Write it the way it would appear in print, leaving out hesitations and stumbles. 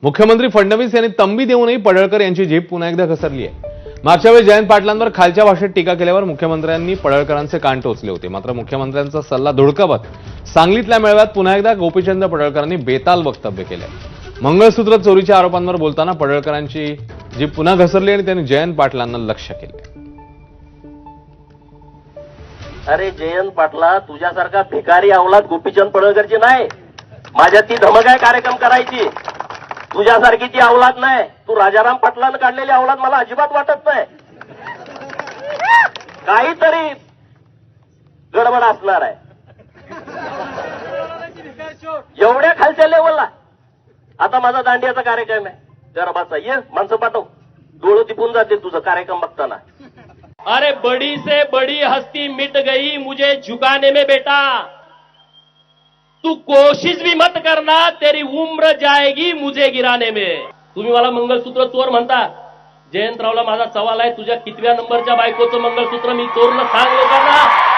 मुख्यमंत्री फडणवीस यांनी तंबी देऊनही पडळकर यांची जीभ पुन्हा एकदा घसरली आहे। मागच्या वेळी जयंत पाटलांवर खालच्या भाषेत टीका केल्यावर मुख्यमंत्र्यांनी पडळकरांचे कान टोचले होते। मात्र मुख्यमंत्र्यांचा सल्ला धुडकावत सांगलीतल्या मेळाव्यात पुन्हा एकदा गोपीचंद पडळकरांनी बेताल वक्तव्य केले। मंगळसूत्र चोरीच्या आरोपांवर बोलताना पडळकरांची जीभ पुन्हा घसरली आणि त्यांनी जयंत पाटलांना लक्ष्य केले। अरे जयंत पाटला, तुझ्यासारखा भिकारी अवलाद गोपीचंद पडळकरची नाही। माझ्या ती धमक आहे कार्यक्रम करायची। तुझ्यासारखी ती अवलाद नाही। तू राजाराम पाटलानं काढलेली अवलाद मला अजिबात वाटत नाही। काहीतरी गडबड असणार आहे एवढ्या खालच्या लेवलला। आता माझा दांडियाचा कार्यक्रम आहे, जरा बसा, ये माणसं पाठव, डोळं तिपून जाते तुझं कार्यक्रम बघताना। अरे बड़ी से बड़ी हस्ती मिट गई मुझे झुकाने में बेटा, तू कोशिश भी मत करना, तेरी उम्र जाएगी मुझे गिराने में। तुम्ही मला मंगळसूत्र चोर म्हणता। जयंतरावला माझा सवाल आहे, तुझ्या कितव्या नंबरच्या बायकोचं मंगळसूत्र मी चोरलं सांग लोकांना।